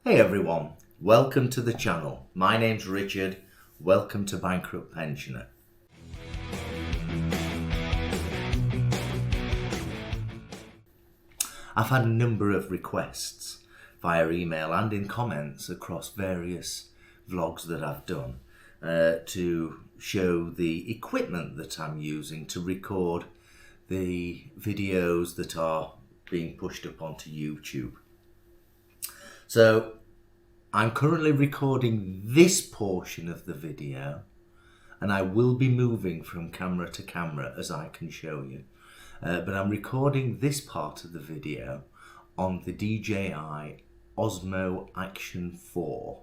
Hey everyone, welcome to the channel. My name's Richard. Welcome to Bankrupt Pensioner. I've had a number of requests via email and in comments across various vlogs that I've done to show the equipment that I'm using to record the videos that are being pushed up onto YouTube. So I'm currently recording this portion of the video, and I will be moving from camera to camera as I can show you. But I'm recording this part of the video on the DJI Osmo Action 4.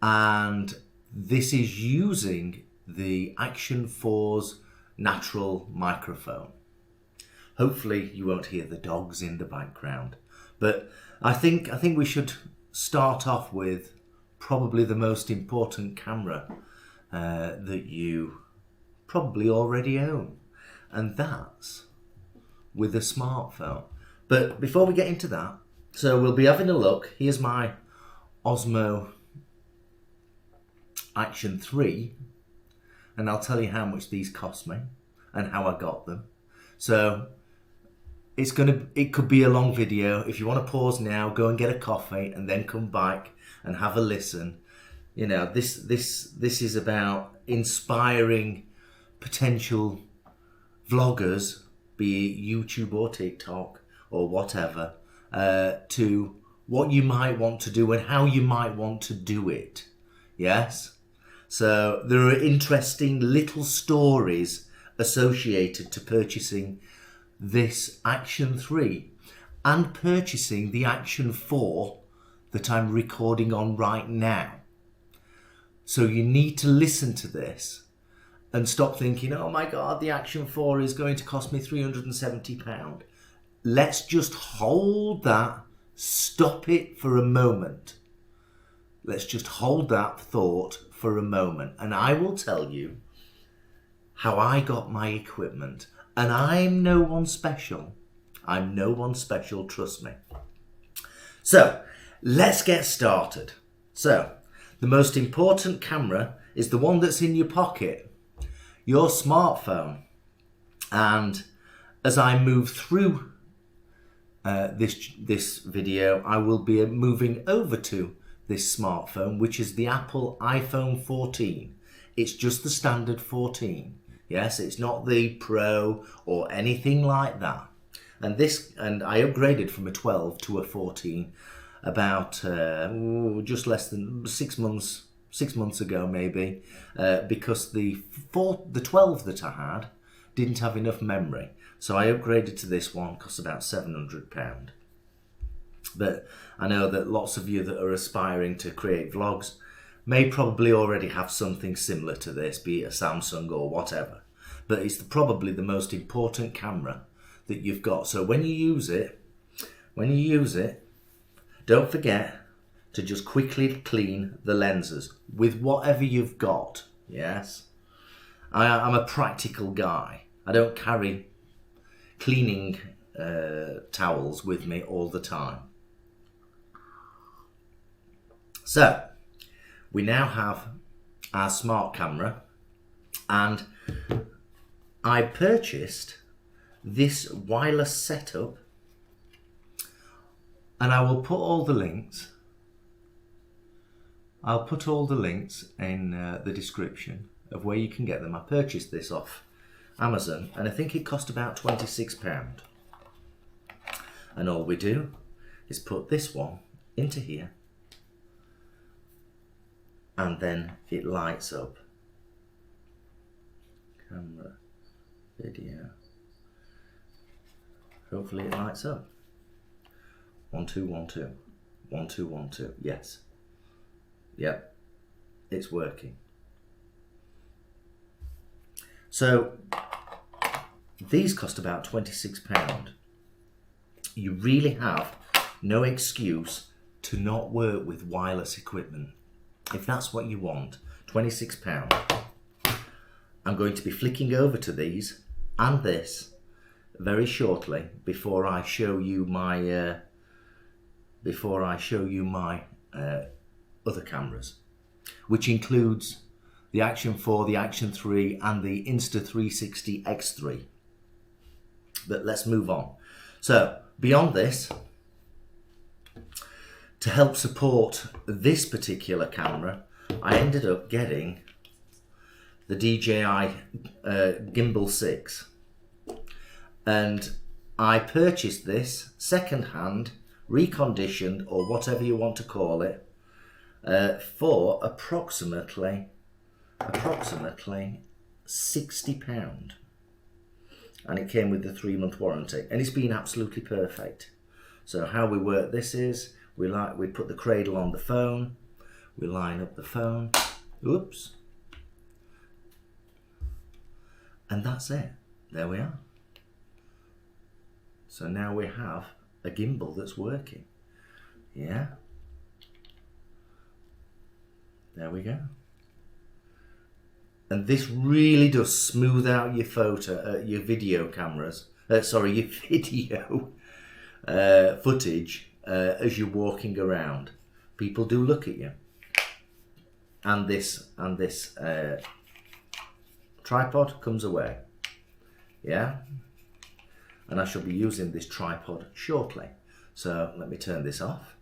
And this is using the Action 4's natural microphone. Hopefully you won't hear the dogs in the background. But I think we should start off with probably the most important camera that you probably already own, and that's with a smartphone. But before we get into that, so we'll be having a look. Here's my Osmo Action 3, and I'll tell you how much these cost me and how I got them. So it could be a long video. If you want to pause now, go and get a coffee and then come back and have a listen. You know, this is about inspiring potential vloggers, be it YouTube or TikTok or whatever, to what you might want to do and how you might want to do it. Yes? So there are interesting little stories associated to purchasing this Action 3 and purchasing the Action 4 that I'm recording on right now. So you need to listen to this and stop thinking, oh my God, the Action 4 is going to cost me £370. Let's just hold that, stop it for a moment. Let's just hold that thought for a moment, and I will tell you how I got my equipment. And I'm no one special. I'm no one special, trust me. So, let's get started. So, the most important camera is the one that's in your pocket, your smartphone. And as I move through this video, I will be moving over to this smartphone, which is the Apple iPhone 14. It's just the standard 14. Yes, it's not the Pro or anything like that. And I upgraded from a 12 to a 14 about just less than 6 months ago maybe, because the 12 that I had didn't have enough memory. So I upgraded to this one, cost about £700. But I know that lots of you that are aspiring to create vlogs may probably already have something similar to this, be it a Samsung or whatever. But it's probably the most important camera that you've got. So when you use it, don't forget to just quickly clean the lenses with whatever you've got. Yes, I'm a practical guy. I don't carry cleaning towels with me all the time. So we now have our smart camera, and I purchased this wireless setup, and I will put all the links. I'll put all the links in the description of where you can get them. I purchased this off Amazon, and I think it cost about £26. And all we do is put this one into here, and then it lights up. Camera, video. Hopefully it lights up. 1 2 1 2 1 2 1 2. Yes. Yep. It's working. So these cost about £26. You really have no excuse to not work with wireless equipment. If that's what you want, £26. I'm going to be flicking over to these and this very shortly before I show you my before I show you my other cameras, which includes the Action 4, the Action 3 and the Insta360 X3. But let's move on. So beyond this, to help support this particular camera, I ended up getting the DJI Gimbal 6, and I purchased this second-hand, reconditioned, or whatever you want to call it, for approximately £60, and it came with the 3-month warranty, and it's been absolutely perfect. So how we work this is we put the cradle on the phone, we line up the phone, oops, and that's it. There we are. So now we have a gimbal that's working. Yeah, there we go. And this really does smooth out your your video cameras. Sorry, your video footage as you're walking around. People do look at you. And this tripod comes away. Yeah. And I shall be using this tripod shortly. So let me turn this off.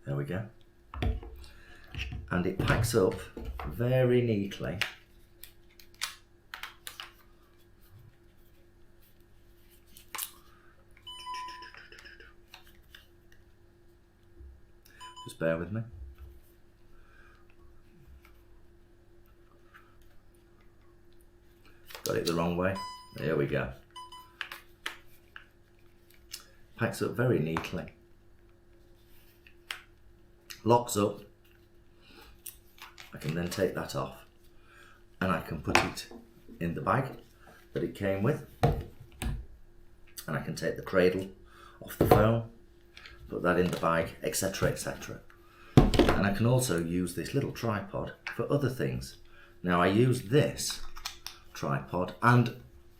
There we go. And it packs up very neatly. Just bear with me. Got it the wrong way. There we go. Packs up very neatly. Locks up. I can then take that off and I can put it in the bag that it came with, and I can take the cradle off the phone, put that in the bag, etc, etc. And I can also use this little tripod for other things. Now I use this tripod, and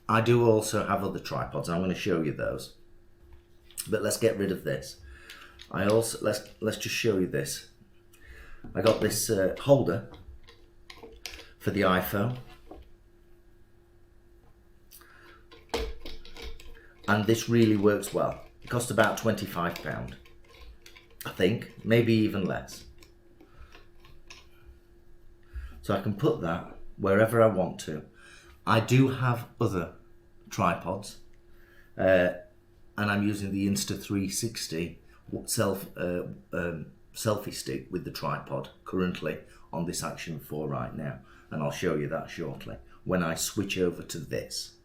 I do also have other tripods. I'm going to show you those, but let's get rid of this. Let's just show you this. I got this holder for the iPhone, and this really works well. It cost about £25, I think, maybe even less. So I can put that wherever I want to. I do have other tripods, and I'm using the Insta360 selfie stick with the tripod currently on this Action 4 right now, and I'll show you that shortly when I switch over to this.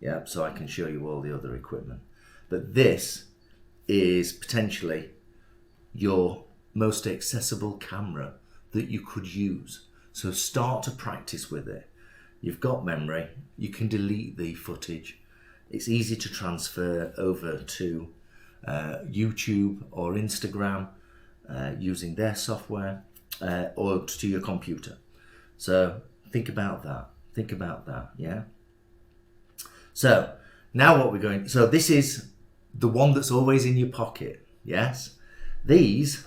Yeah, so I can show you all the other equipment. But this is potentially your most accessible camera that you could use. So start to practice with it. You've got memory, you can delete the footage. It's easy to transfer over to YouTube or Instagram using their software, or to your computer. So think about that, yeah? So now what we're going, so this is the one that's always in your pocket, yes? These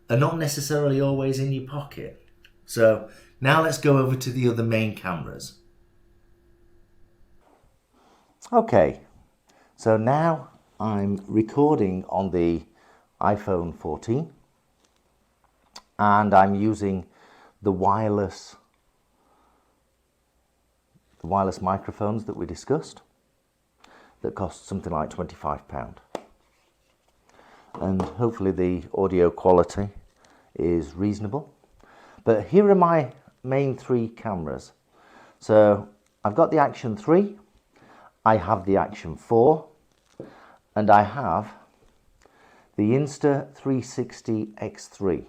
are not necessarily always in your pocket. So now let's go over to the other main cameras. Okay, so now I'm recording on the iPhone 14, and I'm using the wireless microphones that we discussed that cost something like £25, and hopefully the audio quality is reasonable. But here are my main 3 cameras. So I've got the Action 3, I have the Action 4, and I have the Insta360 X3.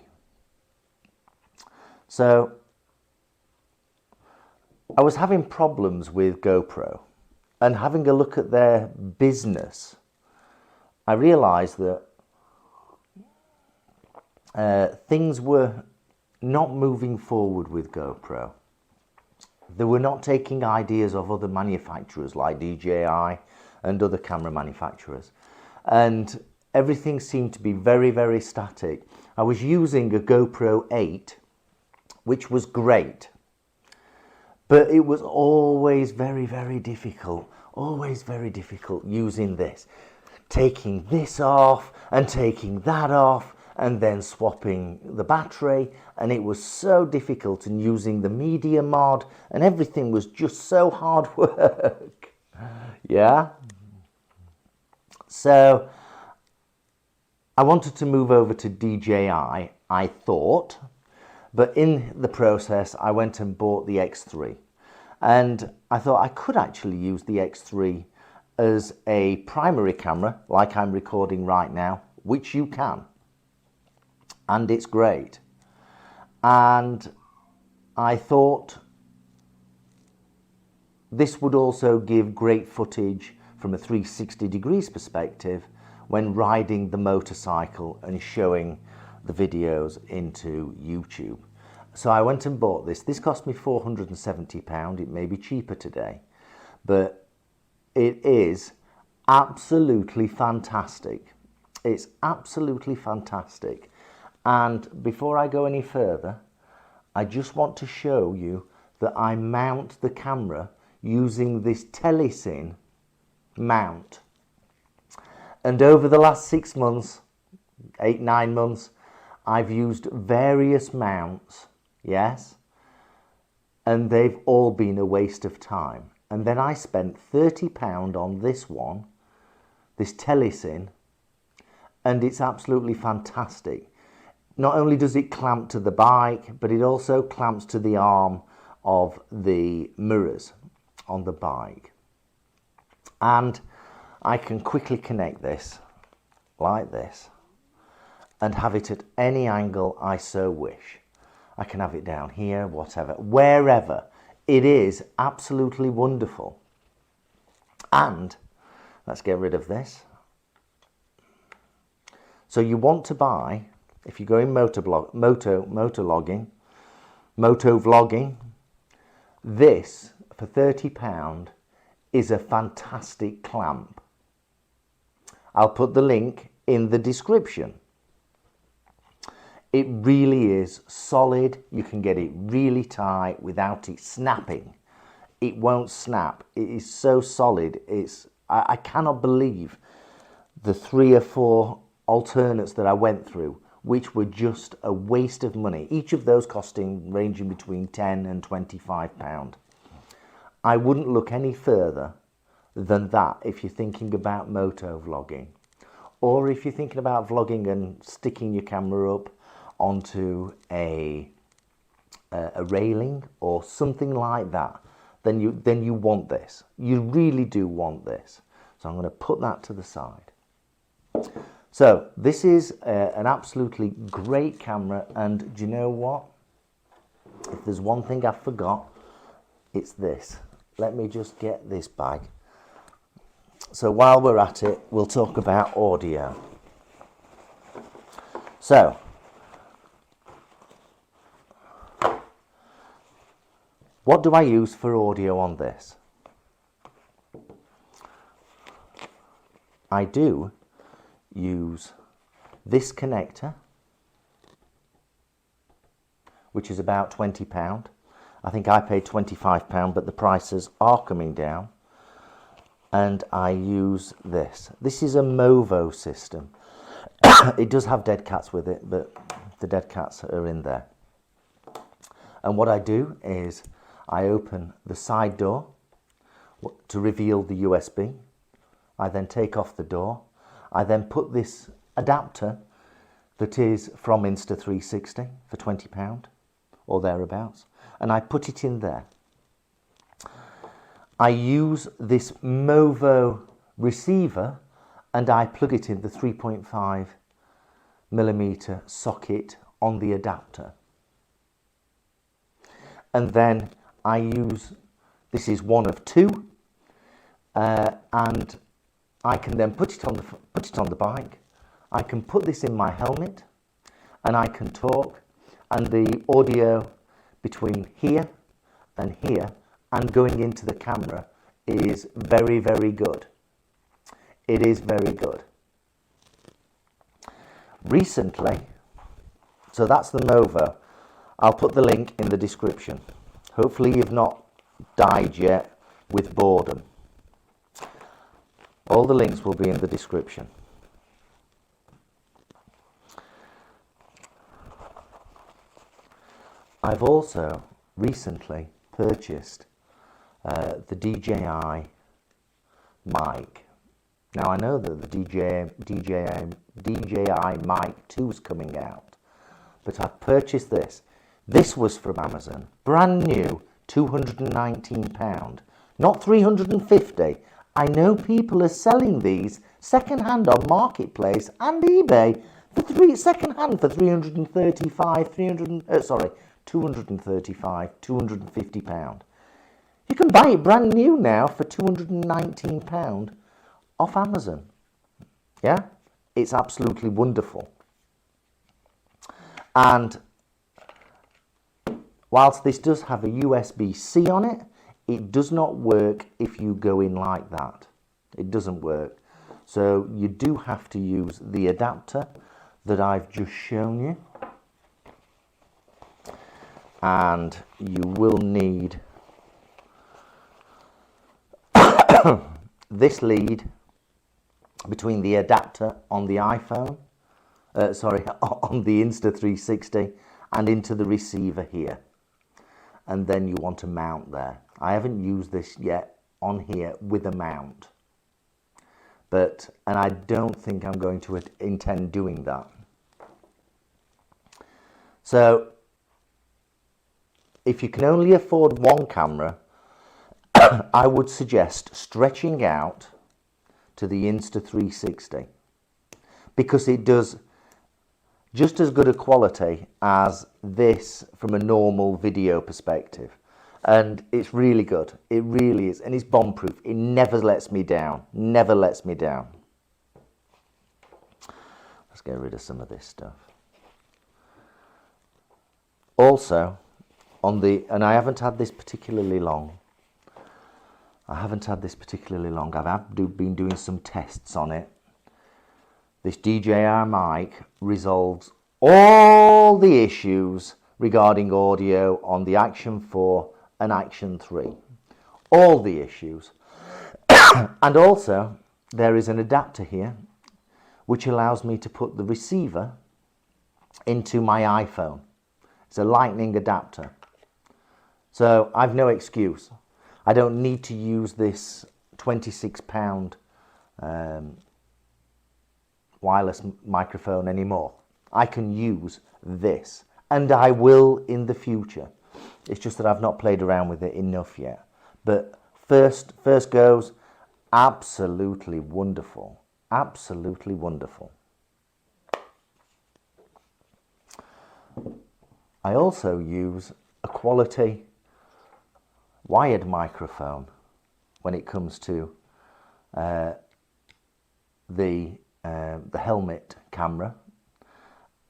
So I was having problems with GoPro, and having a look at their business, I realized that things were not moving forward with GoPro. They were not taking ideas of other manufacturers like DJI and other camera manufacturers. And everything seemed to be very, very static. I was using a GoPro 8, which was great. But it was always very, very difficult. Always very difficult using this. Taking this off and taking that off and then swapping the battery, and it was so difficult, and using the media mod, and everything was just so hard work. Yeah. So I wanted to move over to DJI, I thought, but in the process I went and bought the X3, and I thought I could actually use the X3 as a primary camera like I'm recording right now, which you can, and it's great. And I thought this would also give great footage from a 360 degrees perspective when riding the motorcycle and showing the videos into YouTube. So I went and bought this. This cost me £470. It may be cheaper today, but it is absolutely fantastic. It's absolutely fantastic. And before I go any further, I just want to show you that I mount the camera using this Telesin mount. And over the last 6 months, 8-9 months, I've used various mounts, yes, and they've all been a waste of time. And then I spent £30 on this one, this Telesin, and it's absolutely fantastic. Not only does it clamp to the bike, but it also clamps to the arm of the mirrors on the bike. And I can quickly connect this like this and have it at any angle I so wish. I can have it down here, whatever, wherever. It is absolutely wonderful. And let's get rid of this. So you want to buy, if you're going motovlogging, this for £30 is a fantastic clamp. I'll put the link in the description. It really is solid. You can get it really tight without it snapping. It won't snap. It is so solid. I cannot believe the 3 or 4 alternates that I went through, which were just a waste of money. Each of those ranging between £10 and £25. I wouldn't look any further than that if you're thinking about motovlogging, or if you're thinking about vlogging and sticking your camera up onto a railing or something like that, then you want this. You really do want this. So I'm going to put that to the side. So this is an absolutely great camera, and do you know what? If there's one thing I forgot, it's this. Let me just get this bag. So while we're at it, we'll talk about audio. So what do I use for audio on this? I do use this connector, which is about £20. I think I paid £25, but the prices are coming down. And I use this. This is a Movo system. It does have dead cats with it, but the dead cats are in there. And what I do is I open the side door to reveal the USB. I then take off the door. I then put this adapter that is from Insta360 for £20 or thereabouts, and I put it in there. I use this Movo receiver and I plug it in the 3.5mm socket on the adapter. And then I use, this is one of 2, and I can then put it on the bike. I can put this in my helmet and I can talk. and the audio between here and here and going into the camera is very, very good. It is very good. Recently, so that's the Movo. I'll put the link in the description. Hopefully you've not died yet with boredom. All the links will be in the description. I've also recently purchased the DJI mic. Now I know that the DJI mic 2 is coming out, but I've purchased this. This was from Amazon, brand new, £219, not £350. I know people are selling these second-hand on Marketplace and eBay for second-hand for £250. You can buy it brand new now for £219 off Amazon. Yeah, it's absolutely wonderful. And whilst this does have a USB-C on it, it does not work if you go in like that. It doesn't work. So you do have to use the adapter that I've just shown you. And you will need this lead between the adapter on the iPhone, on the Insta360 and into the receiver here. And then you want to mount there. I haven't used this yet on here with a mount, and I don't think I'm going to intend doing that. So if you can only afford one camera, I would suggest stretching out to the Insta360, because it does just as good a quality as this from a normal video perspective, and it's really good. It really is, and it's bomb proof. It never lets me down. Never lets me down. Let's get rid of some of this stuff. Also, and I haven't had this particularly long. I've been doing some tests on it. This DJI mic resolves all the issues regarding audio on the Action 4 and Action 3. All the issues. And also, there is an adapter here which allows me to put the receiver into my iPhone. It's a lightning adapter. So I've no excuse. I don't need to use this £26 wireless microphone anymore. I can use this, and I will in the future. It's just that I've not played around with it enough yet. But first goes, absolutely wonderful. Absolutely wonderful. I also use a quality wired microphone when it comes to the helmet camera,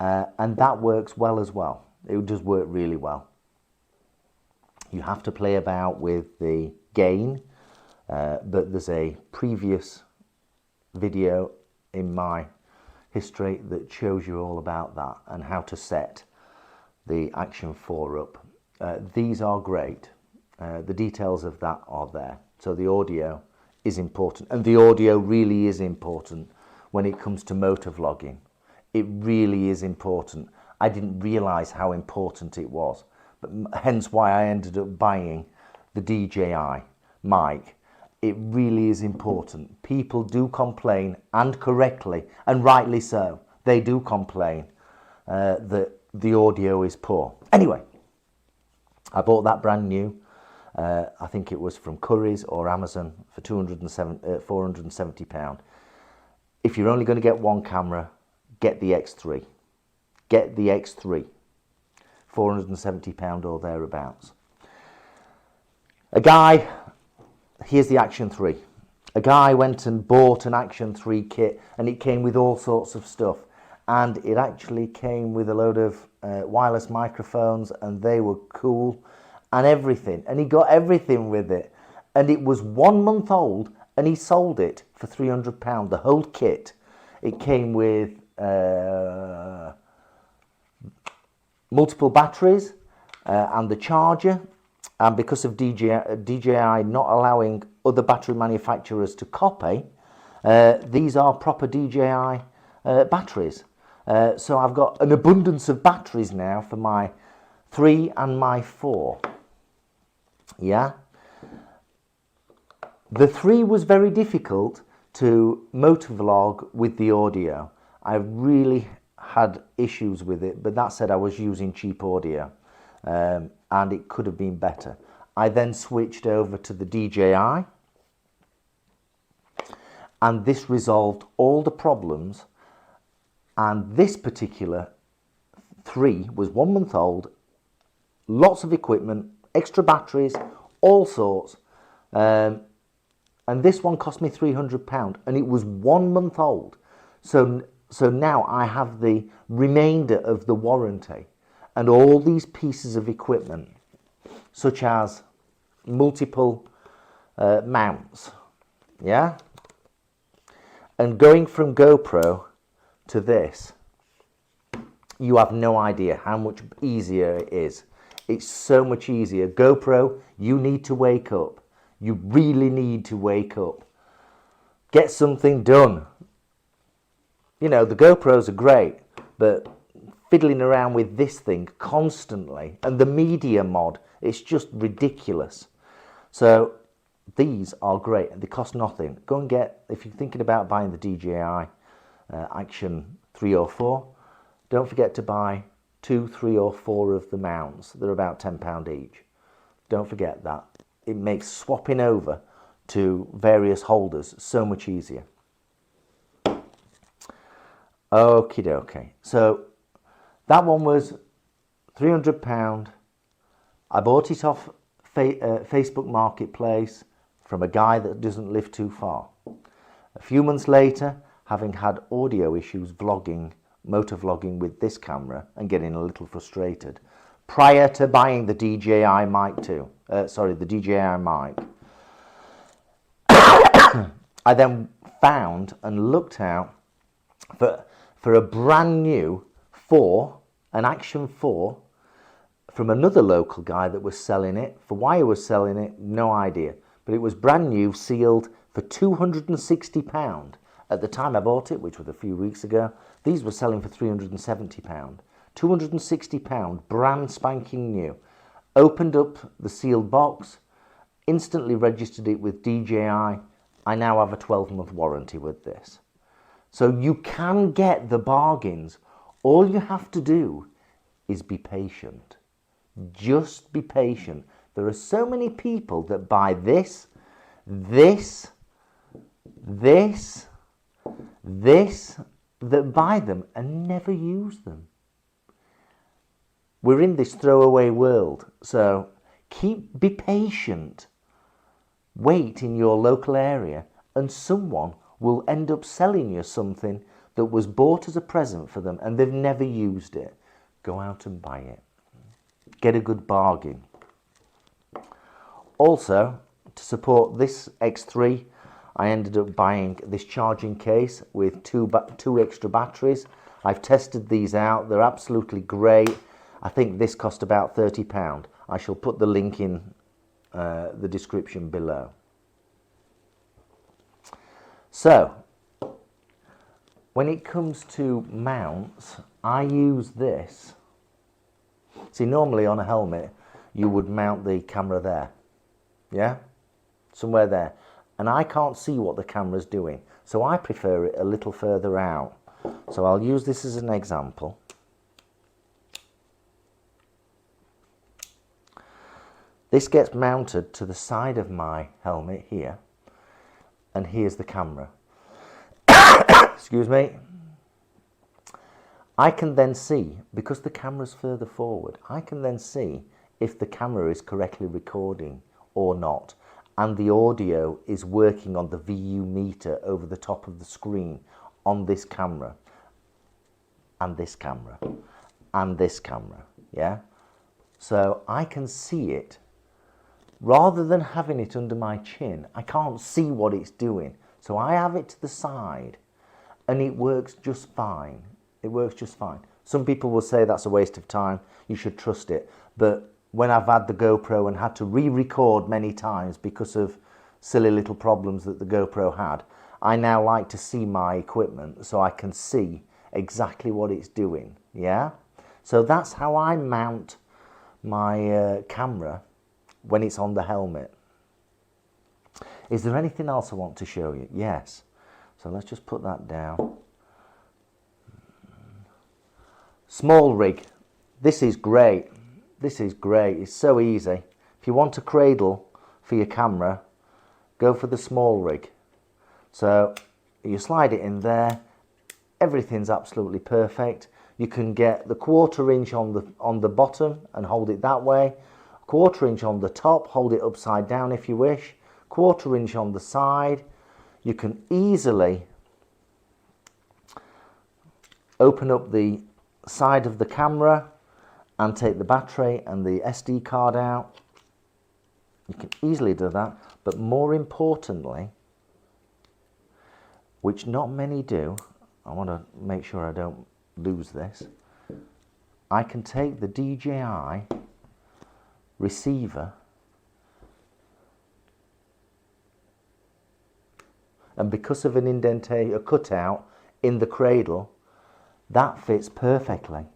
and that works well as well. It does work really well. You have to play about with the gain, but there's a previous video in my history that shows you all about that and how to set the Action 4 up. These are great. The details of that are there. So the audio is important, and the audio really is important when it comes to motovlogging. It really is important. I didn't realize how important it was, but hence why I ended up buying the DJI mic. It really is important. People do complain, and correctly, and rightly so. They do complain that the audio is poor. Anyway, I bought that brand new. I think it was from Curry's or Amazon for £470. If you're only going to get one camera, get the X3. Get the X3. £470 or thereabouts. Here's the Action 3. A guy went and bought an Action 3 kit, and it came with all sorts of stuff. and it actually came with a load of wireless microphones, and they were cool and everything, and he got everything with it, and it was 1 month old, and he sold it for £300, the whole kit. It came with multiple batteries and the charger, and because of DJI not allowing other battery manufacturers to copy, these are proper DJI batteries. So I've got an abundance of batteries now for my 3 and my 4. Yeah. The 3 was very difficult to MotoVlog with the audio. I really had issues with it, but that said, I was using cheap audio, and it could have been better. I then switched over to the DJI, and this resolved all the problems. And this particular 3 was 1 month old, lots of equipment, extra batteries, all sorts. And this one cost me £300, and it was 1 month old. So now I have the remainder of the warranty and all these pieces of equipment, such as multiple mounts, yeah? And going from GoPro to this, you have no idea how much easier it is. It's so much easier. GoPro, you need to wake up. You really need to wake up. Get something done. You know, the GoPros are great, but fiddling around with this thing constantly, and the media mod, it's just ridiculous. So these are great, and they cost nothing. Go and get, if you're thinking about buying the DJI Action 3 or 4, don't forget to buy 2, 3 or 4 of the mounts. They're about £10 each. Don't forget that. It makes swapping over to various holders so much easier. Okie dokie. So that one was £300. I bought it off Facebook Marketplace from a guy that doesn't live too far. A few months later, having had audio issues motovlogging with this camera and getting a little frustrated, prior to buying the DJI mic the DJI mic, I then found and looked out for a brand new 4, an Action 4, from another local guy that was selling it. For why he was selling it, no idea. But it was brand new, sealed, for £260. At the time I bought it, which was a few weeks ago, these were selling for £370. £260, brand spanking new. Opened up the sealed box, instantly registered it with DJI. I now have a 12-month warranty with this. So you can get the bargains. All you have to do is be patient. Just be patient. There are so many people that buy this, that buy them and never use them. We're in this throwaway world, so be patient. Wait in your local area, and someone will end up selling you something that was bought as a present for them and they've never used it. Go out and buy it. Get a good bargain. Also, to support this X3, I ended up buying this charging case with two extra batteries. I've tested these out. They're absolutely great. I think this cost about £30. I shall put the link in the description below. So, when it comes to mounts, I use this. See, normally on a helmet, you would mount the camera there. Yeah? Somewhere there. And I can't see what the camera's doing, so I prefer it a little further out. So I'll use this as an example. This gets mounted to the side of my helmet here, and here's the camera. Excuse me. I can then see, because the camera's further forward, I can then see if the camera is correctly recording or not, and the audio is working on the VU meter over the top of the screen on this camera. and this camera, and this camera, yeah? So I can see it. Rather than having it under my chin, I can't see what it's doing. So I have it to the side, and it works just fine. It works just fine. Some people will say that's a waste of time, you should trust it. But when I've had the GoPro and had to re-record many times because of silly little problems that the GoPro had, I now like to see my equipment so I can see exactly what it's doing, yeah? So that's how I mount my camera when it's on the helmet. Is there anything else I want to show you? Yes. So let's just put that down. Small rig. This is great. This is great. It's so easy. If you want a cradle for your camera, go for the small rig. So you slide it in there. Everything's absolutely perfect. You can get the 1/4 inch on the bottom and hold it that way. 1/4 inch on the top, hold it upside down if you wish. 1/4 inch on the side. You can easily open up the side of the camera and take the battery and the SD card out. You can easily do that, but more importantly, which not many do, I want to make sure I don't lose this, I can take the DJI receiver and because of an indentation, a cutout in the cradle, that fits perfectly.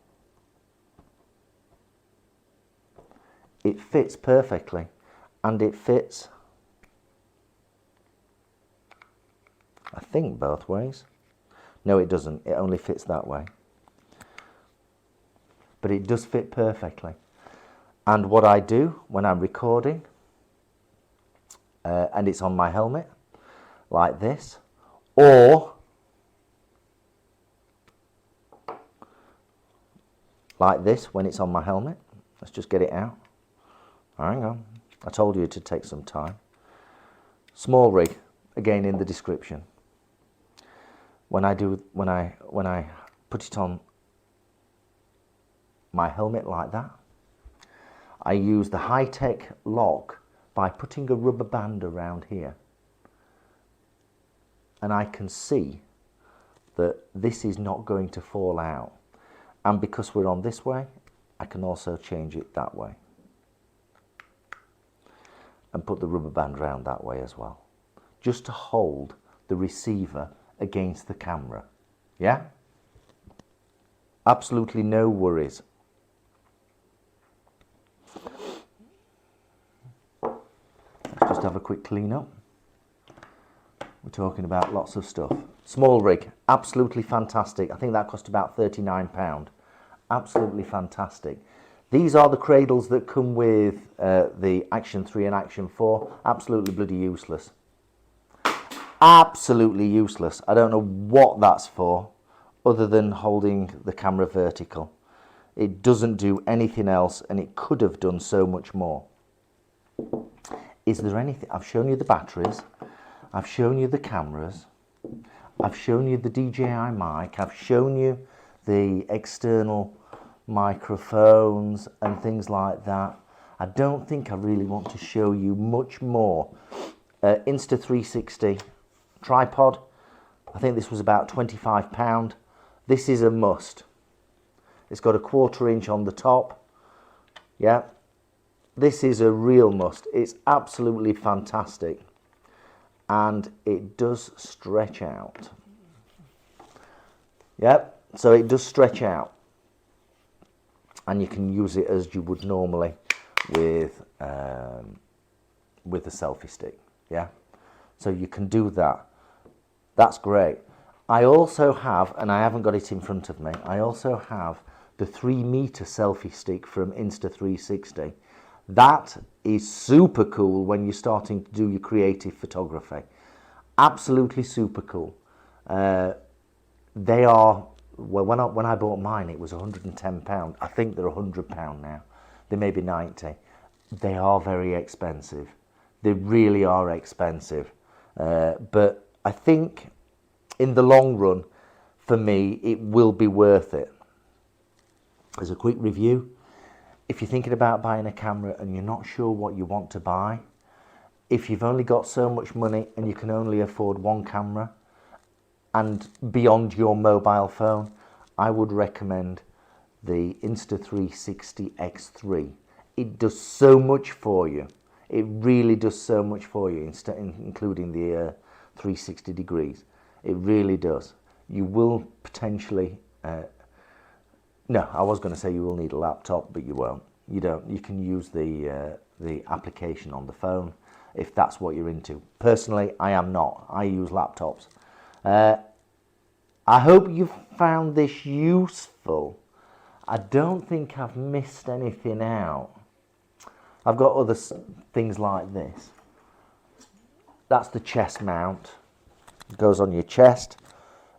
It fits perfectly, and it fits, I think, both ways. No, it doesn't. It only fits that way. But it does fit perfectly. And what I do when I'm recording, and it's on my helmet, like this, or like this when it's on my helmet. Let's just get it out. Hang on. I told you to take some time. Small rig, again in the description. When I put it on my helmet like that, I use the high-tech lock by putting a rubber band around here. And I can see that this is not going to fall out. And because we're on this way, I can also change it that way. And put the rubber band around that way as well. Just to hold the receiver against the camera. Yeah? Absolutely no worries. Let's just have a quick clean up. We're talking about lots of stuff. Small rig, absolutely fantastic. I think that cost about £39. Absolutely fantastic. These are the cradles that come with the Action 3 and Action 4. Absolutely bloody useless. Absolutely useless. I don't know what that's for other than holding the camera vertical. It doesn't do anything else, and it could have done so much more. Is there anything? I've shown you the batteries. I've shown you the cameras. I've shown you the DJI mic. I've shown you the external microphones and things like that. I don't think I really want to show you much more. Insta360 tripod. I think this was about £25. This is a must. It's got a 1/4 inch on the top. Yeah. This is a real must. It's absolutely fantastic. And it does stretch out. Yep, so it does stretch out. And you can use it as you would normally with a selfie stick. Yeah, so you can do that. That's great. I also have, and I haven't got it in front of me, I also have the 3-meter selfie stick from Insta360. That is super cool when you're starting to do your creative photography. Absolutely super cool. They are, well, when I bought mine, it was £110. I think they're £100 now. They may be 90. They are very expensive. They really are expensive. But I think in the long run, for me, it will be worth it. As a quick review, if you're thinking about buying a camera and you're not sure what you want to buy, if you've only got so much money and you can only afford one camera and beyond your mobile phone, I would recommend the Insta360 X3. It does so much for you. It really does so much for you, including the 360 degrees. It really does. You will potentially, no, I was going to say you will need a laptop, but you won't. You don't. You can use the application on the phone if that's what you're into. Personally, I am not. I use laptops. I hope you found this useful. I don't think I've missed anything out. I've got other things like this. That's the chest mount. It goes on your chest.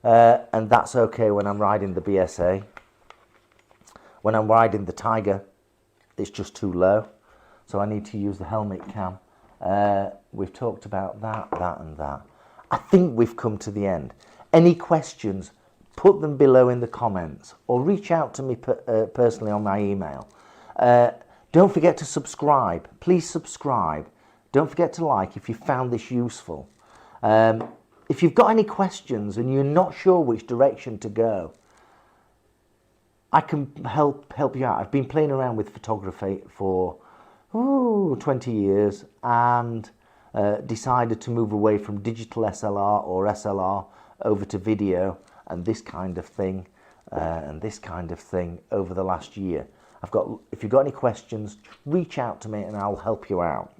And that's okay when I'm riding the BSA. When I'm riding the Tiger, it's just too low. So I need to use the helmet cam. We've talked about that, and that. I think we've come to the end. Any questions, put them below in the comments or reach out to me personally on my email. Don't forget to subscribe. Please subscribe. Don't forget to like if you found this useful. If you've got any questions and you're not sure which direction to go, I can help you out. I've been playing around with photography for 20 years and decided to move away from digital SLR or SLR over to video and this kind of thing over the last year. If you've got any questions, reach out to me and I'll help you out.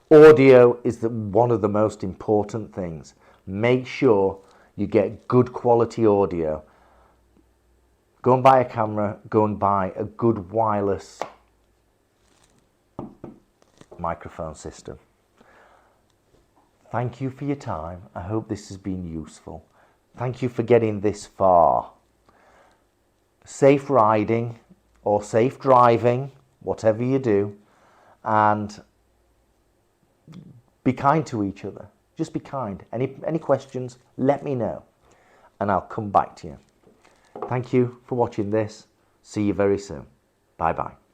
Audio is one of the most important things. Make sure you get good quality audio. Go and buy a camera, go and buy a good wireless microphone system. Thank you for your time. I hope this has been useful. Thank you for getting this far. Safe riding or safe driving, whatever you do, and be kind to each other. Just be kind. Any questions, let me know and I'll come back to you. Thank you for watching this. See you very soon. Bye bye.